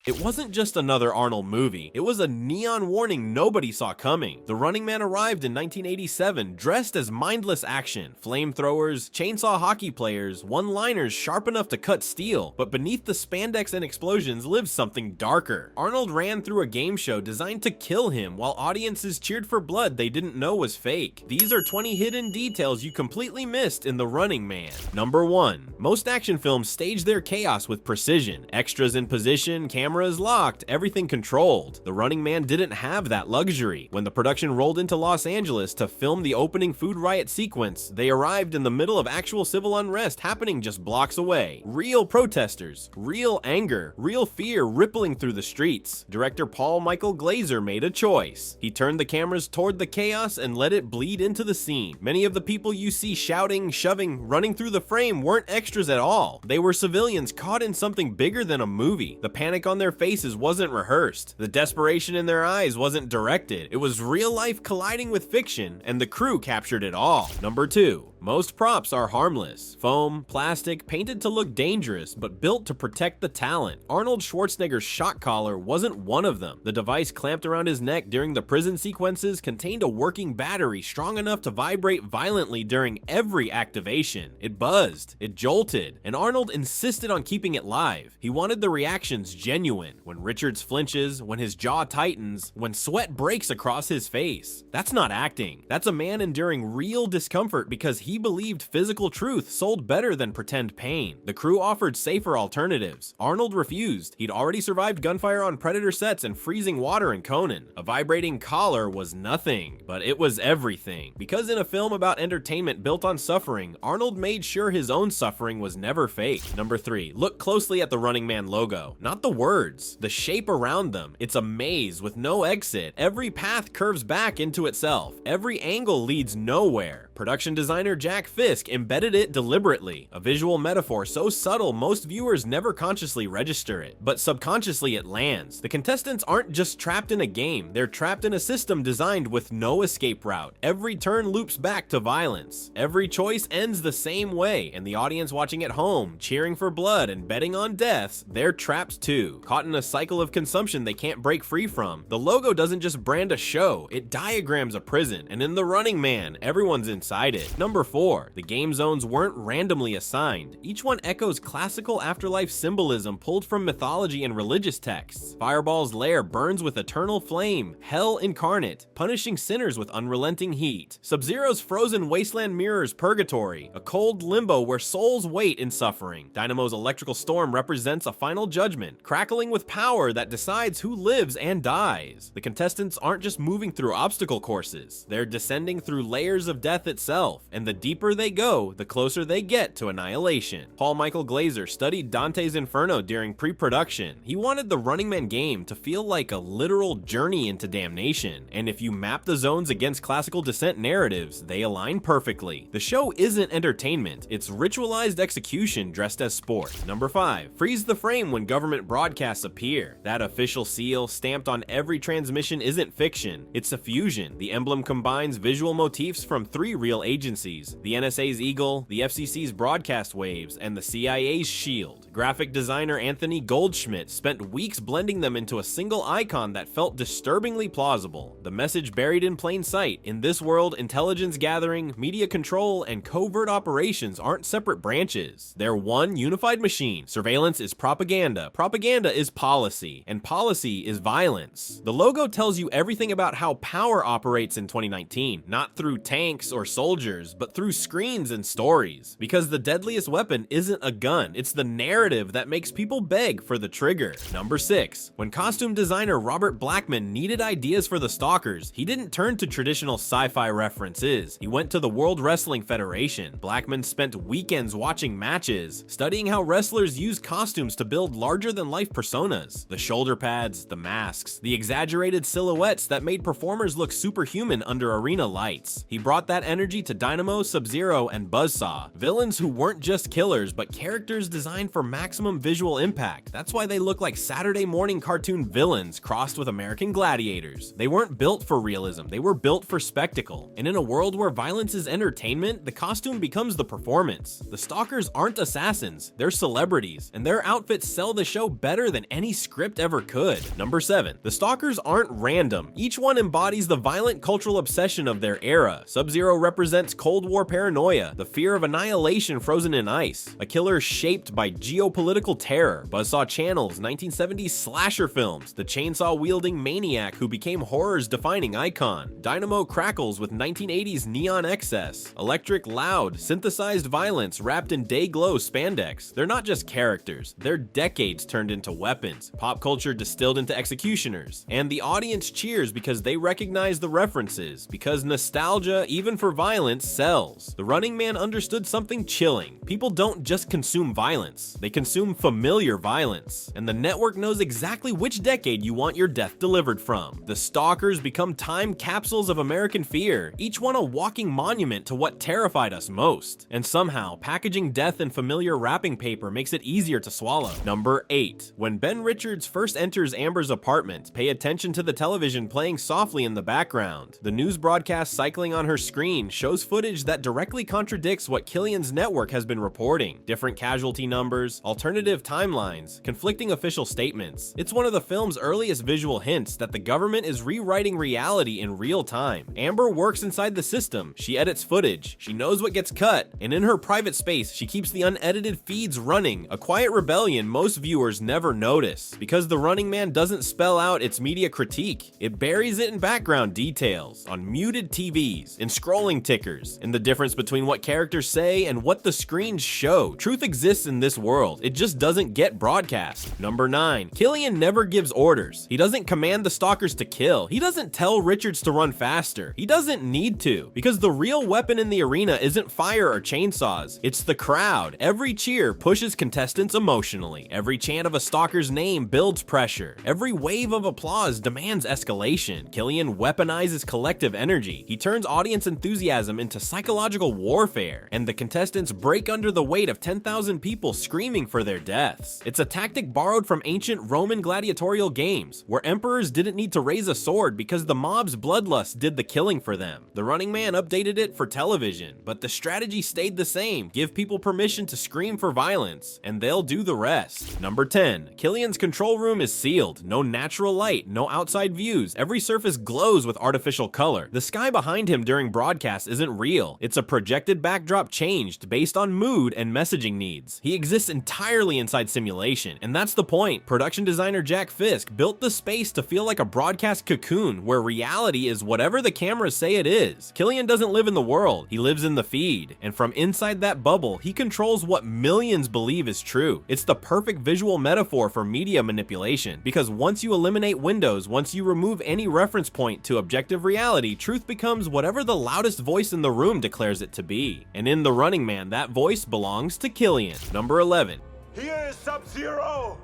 It wasn't just another Arnold movie, it was a neon warning nobody saw coming. The Running Man arrived in 1987 dressed as mindless action, flamethrowers, chainsaw hockey players, one-liners sharp enough to cut steel, but beneath the spandex and explosions lived something darker. Arnold ran through a game show designed to kill him while audiences cheered for blood they didn't know was fake. These are 20 hidden details you completely missed in The Running Man. Number 1. Most action films stage their chaos with precision. Extras in position, cameras locked, everything controlled. The Running Man didn't have that luxury. When the production rolled into Los Angeles to film the opening food riot sequence, they arrived in the middle of actual civil unrest happening just blocks away. Real protesters, real anger, real fear rippling through the streets. Director Paul Michael Glazer made a choice. He turned the cameras toward the chaos and let it bleed into the scene. Many of the people you see shouting, shoving, running through the frame weren't extras at all. They were civilians caught in something bigger than a movie. The panic on their faces wasn't rehearsed. The desperation in their eyes wasn't directed. It was real life colliding with fiction, and the crew captured it all. Number 2. Most props are harmless. Foam, plastic, painted to look dangerous, but built to protect the talent. Arnold Schwarzenegger's shock collar wasn't one of them. The device clamped around his neck during the prison sequences contained a working battery strong enough to vibrate violently during every activation. It buzzed, it jolted, and Arnold insisted on keeping it live. He wanted the reactions genuine. When Richards flinches, when his jaw tightens, when sweat breaks across his face. That's not acting. That's a man enduring real discomfort because he believed physical truth sold better than pretend pain. The crew offered safer alternatives. Arnold refused. He'd already survived gunfire on Predator sets and freezing water in Conan. A vibrating collar was nothing, but it was everything. Because in a film about entertainment built on suffering, Arnold made sure his own suffering was never fake. Number 3. Look closely at the Running Man logo. Not the words, the shape around them. It's a maze with no exit. Every path curves back into itself. Every angle leads nowhere. Production designer Jack Fisk embedded it deliberately, a visual metaphor so subtle most viewers never consciously register it, but subconsciously it lands. The contestants aren't just trapped in a game, they're trapped in a system designed with no escape route. Every turn loops back to violence. Every choice ends the same way, and the audience watching at home, cheering for blood and betting on deaths, they're trapped too, caught in a cycle of consumption they can't break free from. The logo doesn't just brand a show, it diagrams a prison, and in The Running Man, everyone's inside it. Number 4. The game zones weren't randomly assigned. Each one echoes classical afterlife symbolism pulled from mythology and religious texts. Fireball's lair burns with eternal flame, hell incarnate, punishing sinners with unrelenting heat. Subzero's frozen wasteland mirrors purgatory, a cold limbo where souls wait in suffering. Dynamo's electrical storm represents a final judgment, crackling with power that decides who lives and dies. The contestants aren't just moving through obstacle courses, they're descending through layers of death itself, and the deeper they go, the closer they get to annihilation. Paul Michael Glazer studied Dante's Inferno during pre-production. He wanted the Running Man game to feel like a literal journey into damnation, and if you map the zones against classical descent narratives, they align perfectly. The show isn't entertainment, it's ritualized execution dressed as sport. Number 5. Freeze the frame when government broadcasts appear. That official seal stamped on every transmission isn't fiction, it's a fusion. The emblem combines visual motifs from 3 real agencies: the NSA's Eagle, the FCC's broadcast waves, and the CIA's shield. Graphic designer Anthony Goldschmidt spent weeks blending them into a single icon that felt disturbingly plausible. The message buried in plain sight: in this world, intelligence gathering, media control, and covert operations aren't separate branches. They're one unified machine. Surveillance is propaganda, propaganda is policy, and policy is violence. The logo tells you everything about how power operates in 2019, not through tanks or soldiers, but through screens and stories. Because the deadliest weapon isn't a gun, it's the narrative that makes people beg for the trigger. Number 6. When costume designer Robert Blackman needed ideas for the Stalkers, he didn't turn to traditional sci-fi references. He went to the World Wrestling Federation. Blackman spent weekends watching matches, studying how wrestlers use costumes to build larger-than-life personas. The shoulder pads, the masks, the exaggerated silhouettes that made performers look superhuman under arena lights. He brought that energy to Dynamo Subzero, and Buzzsaw. Villains who weren't just killers, but characters designed for maximum visual impact. That's why they look like Saturday morning cartoon villains crossed with American gladiators. They weren't built for realism, they were built for spectacle. And in a world where violence is entertainment, the costume becomes the performance. The Stalkers aren't assassins, they're celebrities, and their outfits sell the show better than any script ever could. Number 7. The Stalkers aren't random. Each one embodies the violent cultural obsession of their era. Subzero represents Cold War paranoia, the fear of annihilation frozen in ice, a killer shaped by geopolitical terror. Buzzsaw channels 1970s slasher films, the chainsaw-wielding maniac who became horror's defining icon. Dynamo crackles with 1980s neon excess. Electric, loud, synthesized violence wrapped in day-glow spandex. They're not just characters, they're decades turned into weapons, pop culture distilled into executioners. And the audience cheers because they recognize the references, because nostalgia, even for violence, sells. The Running Man understood something chilling. People don't just consume violence, they consume familiar violence. And the network knows exactly which decade you want your death delivered from. The Stalkers become time capsules of American fear, each one a walking monument to what terrified us most. And somehow, packaging death in familiar wrapping paper makes it easier to swallow. Number 8. When Ben Richards first enters Amber's apartment, pay attention to the television playing softly in the background. The news broadcast cycling on her screen shows footage that directly contradicts what Killian's network has been reporting. Different casualty numbers, alternative timelines, conflicting official statements. It's one of the film's earliest visual hints that the government is rewriting reality in real time. Amber works inside the system, she edits footage, she knows what gets cut, and in her private space, she keeps the unedited feeds running, a quiet rebellion most viewers never notice. Because The Running Man doesn't spell out its media critique, it buries it in background details, on muted TVs, in scrolling tickers, in the difference between what characters say and what the screens show. Truth exists in this world, it just doesn't get broadcast. Number 9. Killian never gives orders. He doesn't command the Stalkers to kill. He doesn't tell Richards to run faster. He doesn't need to, because the real weapon in the arena isn't fire or chainsaws, it's the crowd. Every cheer pushes contestants emotionally. Every chant of a Stalker's name builds pressure. Every wave of applause demands escalation. Killian weaponizes collective energy. He turns audience enthusiasm into psychological warfare, and the contestants break under the weight of 10,000 people screaming for their deaths. It's a tactic borrowed from ancient Roman gladiatorial games, where emperors didn't need to raise a sword because the mob's bloodlust did the killing for them. The Running Man updated it for television, but the strategy stayed the same. Give people permission to scream for violence, and they'll do the rest. Number 10. Killian's control room is sealed. No natural light, no outside views. Every surface glows with artificial color. The sky behind him during broadcast isn't real. It's a projected backdrop changed based on mood and messaging needs. He exists entirely inside simulation, and that's the point. Production designer Jack Fisk built the space to feel like a broadcast cocoon where reality is whatever the cameras say it is. Killian doesn't live in the world, he lives in the feed, and from inside that bubble, he controls what millions believe is true. It's the perfect visual metaphor for media manipulation, because once you eliminate windows, once you remove any reference point to objective reality, truth becomes whatever the loudest voice in the room declares it to be. And in The Running Man, that voice belongs to Killian. Number 11. Here is Subzero!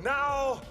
Now,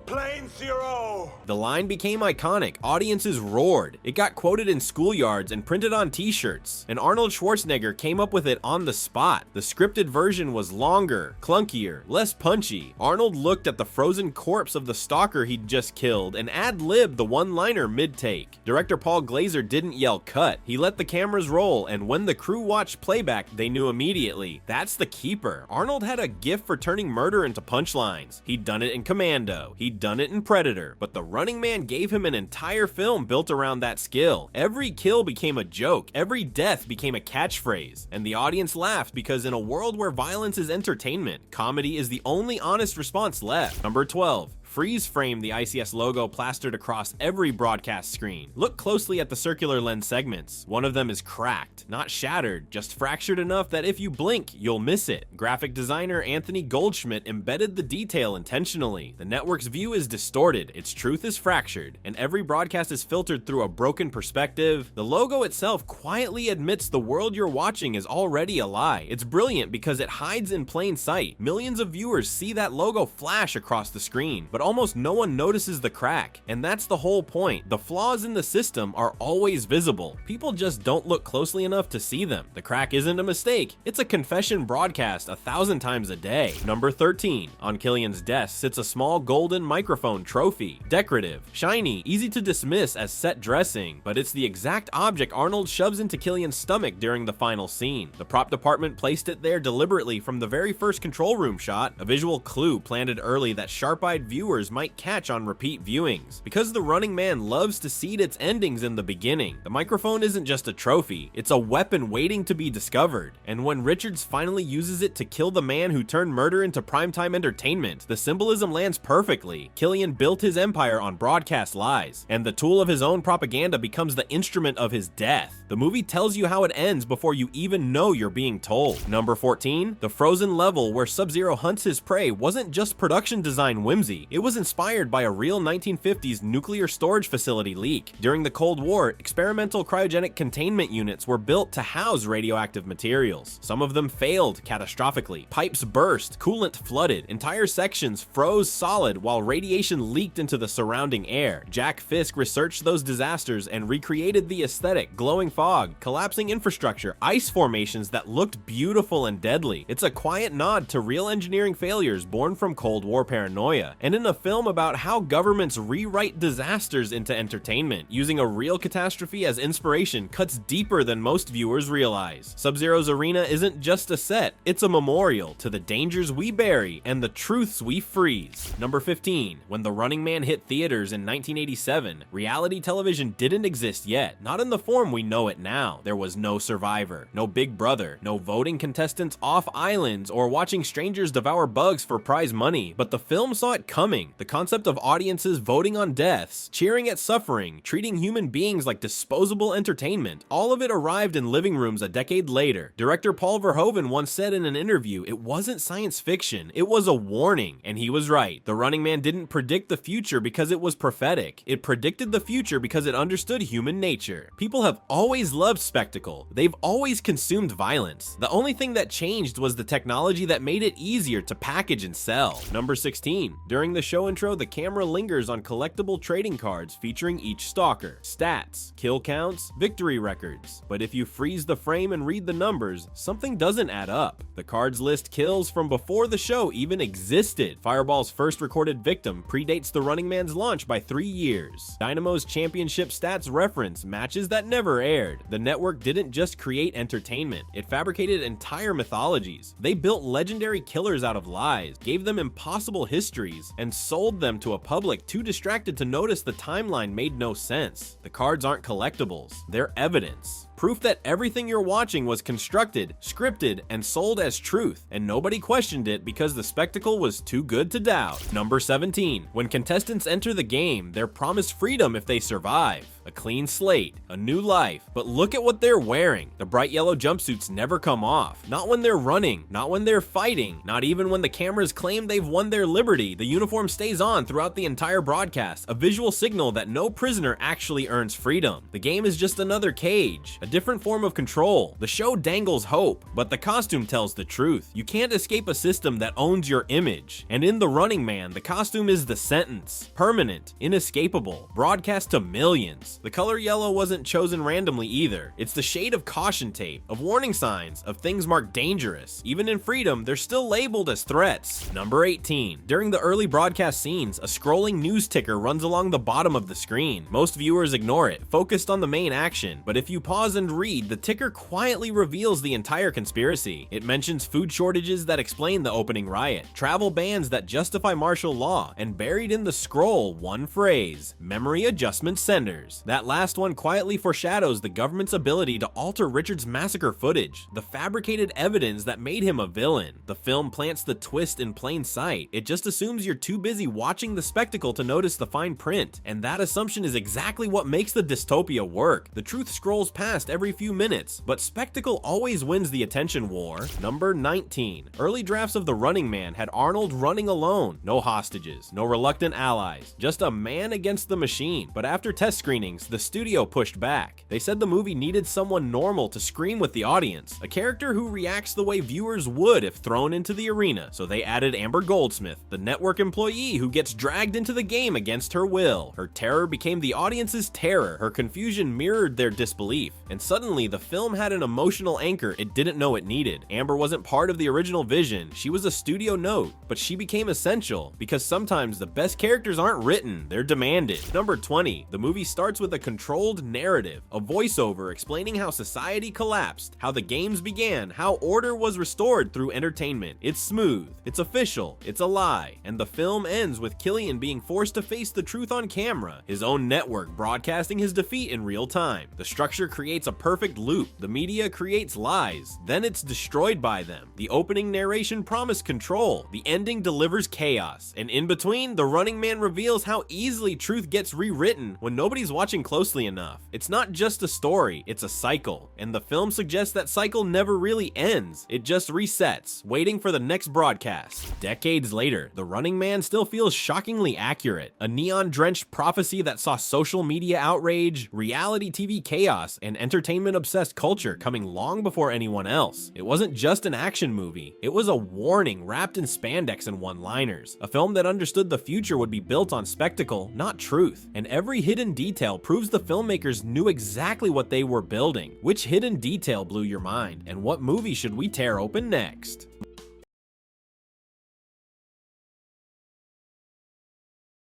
Plane Zero! The line became iconic. Audiences roared. It got quoted in schoolyards and printed on t-shirts. And Arnold Schwarzenegger came up with it on the spot. The scripted version was longer, clunkier, less punchy. Arnold looked at the frozen corpse of the stalker he'd just killed and ad-libbed the one-liner mid-take. Director Paul Glazer didn't yell cut. He let the cameras roll, and when the crew watched playback, they knew immediately. That's the keeper. Arnold had a gift for turning murder into punchlines. He'd done it in Commando. He'd done it in Predator, but The Running Man gave him an entire film built around that skill. Every kill became a joke, every death became a catchphrase, and the audience laughed because in a world where violence is entertainment, comedy is the only honest response left. Number 12. Freeze frame the ICS logo plastered across every broadcast screen. Look closely at the circular lens segments. One of them is cracked, not shattered, just fractured enough that if you blink, you'll miss it. Graphic designer Anthony Goldschmidt embedded the detail intentionally. The network's view is distorted, its truth is fractured, and every broadcast is filtered through a broken perspective. The logo itself quietly admits the world you're watching is already a lie. It's brilliant because it hides in plain sight. Millions of viewers see that logo flash across the screen, but almost no one notices the crack, and that's the whole point. The flaws in the system are always visible. People just don't look closely enough to see them. The crack isn't a mistake, it's a confession broadcast 1,000 times a day. Number 13. On Killian's desk sits a small golden microphone trophy. Decorative, shiny, easy to dismiss as set dressing, but it's the exact object Arnold shoves into Killian's stomach during the final scene. The prop department placed it there deliberately from the very first control room shot, a visual clue planted early that sharp-eyed viewers might catch on repeat viewings. Because the Running Man loves to seed its endings in the beginning, the microphone isn't just a trophy, it's a weapon waiting to be discovered. And when Richards finally uses it to kill the man who turned murder into primetime entertainment, the symbolism lands perfectly. Killian built his empire on broadcast lies, and the tool of his own propaganda becomes the instrument of his death. The movie tells you how it ends before you even know you're being told. Number 14. The frozen level where Sub-Zero hunts his prey wasn't just production design whimsy, it was inspired by a real 1950s nuclear storage facility leak. During the Cold War, experimental cryogenic containment units were built to house radioactive materials. Some of them failed catastrophically. Pipes burst, coolant flooded, entire sections froze solid while radiation leaked into the surrounding air. Jack Fisk researched those disasters and recreated the aesthetic: glowing fog, collapsing infrastructure, ice formations that looked beautiful and deadly. It's a quiet nod to real engineering failures born from Cold War paranoia, and in a film about how governments rewrite disasters into entertainment, using a real catastrophe as inspiration cuts deeper than most viewers realize. Sub-Zero's arena isn't just a set, it's a memorial to the dangers we bury and the truths we freeze. Number 15. When The Running Man hit theaters in 1987, reality television didn't exist yet, not in the form we know it now. There was no Survivor, no Big Brother, no voting contestants off islands, or watching strangers devour bugs for prize money, but the film saw it coming. The concept of audiences voting on deaths, cheering at suffering, treating human beings like disposable entertainment, all of it arrived in living rooms a decade later. Director Paul Verhoeven once said in an interview, it wasn't science fiction, it was a warning, and he was right. The Running Man didn't predict the future because it was prophetic. It predicted the future because it understood human nature. People have always loved spectacle. They've always consumed violence. The only thing that changed was the technology that made it easier to package and sell. Number 16. During the show intro, the camera lingers on collectible trading cards featuring each stalker. Stats, kill counts, victory records. But if you freeze the frame and read the numbers, something doesn't add up. The cards list kills from before the show even existed. Fireball's first recorded victim predates the Running Man's launch by 3 years. Dynamo's championship stats reference matches that never aired. The network didn't just create entertainment, it fabricated entire mythologies. They built legendary killers out of lies, gave them impossible histories, and sold them to a public too distracted to notice the timeline made no sense. The cards aren't collectibles, they're evidence. Proof that everything you're watching was constructed, scripted, and sold as truth, and nobody questioned it because the spectacle was too good to doubt. Number 17. When contestants enter the game, they're promised freedom if they survive. A clean slate, a new life, but look at what they're wearing. The bright yellow jumpsuits never come off. Not when they're running, not when they're fighting, not even when the cameras claim they've won their liberty. The uniform stays on throughout the entire broadcast, a visual signal that no prisoner actually earns freedom. The game is just another cage, a different form of control. The show dangles hope, but the costume tells the truth. You can't escape a system that owns your image. And in The Running Man, the costume is the sentence. Permanent, inescapable, broadcast to millions. The color yellow wasn't chosen randomly either. It's the shade of caution tape, of warning signs, of things marked dangerous. Even in freedom, they're still labeled as threats. Number 18. During the early broadcast scenes, a scrolling news ticker runs along the bottom of the screen. Most viewers ignore it, focused on the main action, but if you pause and read, the ticker quietly reveals the entire conspiracy. It mentions food shortages that explain the opening riot, travel bans that justify martial law, and buried in the scroll, one phrase: memory adjustment centers. That last one quietly foreshadows the government's ability to alter Richard's massacre footage, the fabricated evidence that made him a villain. The film plants the twist in plain sight. It just assumes you're too busy watching the spectacle to notice the fine print, and that assumption is exactly what makes the dystopia work. The truth scrolls past almost every few minutes, but spectacle always wins the attention war. Number 19. Early drafts of The Running Man had Arnold running alone. No hostages, no reluctant allies, just a man against the machine. But after test screenings, the studio pushed back. They said the movie needed someone normal to scream with the audience, a character who reacts the way viewers would if thrown into the arena. So they added Amber Goldsmith, the network employee who gets dragged into the game against her will. Her terror became the audience's terror, her confusion mirrored their disbelief, and suddenly the film had an emotional anchor it didn't know it needed. Amber wasn't part of the original vision, she was a studio note, but she became essential because sometimes the best characters aren't written, they're demanded. Number 20. The movie starts with a controlled narrative, a voiceover explaining how society collapsed, how the games began, how order was restored through entertainment. It's smooth, it's official, it's a lie, and the film ends with Killian being forced to face the truth on camera, his own network broadcasting his defeat in real time. The structure creates a perfect loop, the media creates lies, then it's destroyed by them. The opening narration promised control, the ending delivers chaos, and in between, The Running Man reveals how easily truth gets rewritten when nobody's watching closely enough. It's not just a story, it's a cycle, and the film suggests that cycle never really ends, it just resets, waiting for the next broadcast. Decades later, The Running Man still feels shockingly accurate, a neon-drenched prophecy that saw social media outrage, reality TV chaos, and entertainment-obsessed culture coming long before anyone else. It wasn't just an action movie, it was a warning wrapped in spandex and one-liners, a film that understood the future would be built on spectacle, not truth, and every hidden detail proves the filmmakers knew exactly what they were building. Which hidden detail blew your mind, and what movie should we tear open next?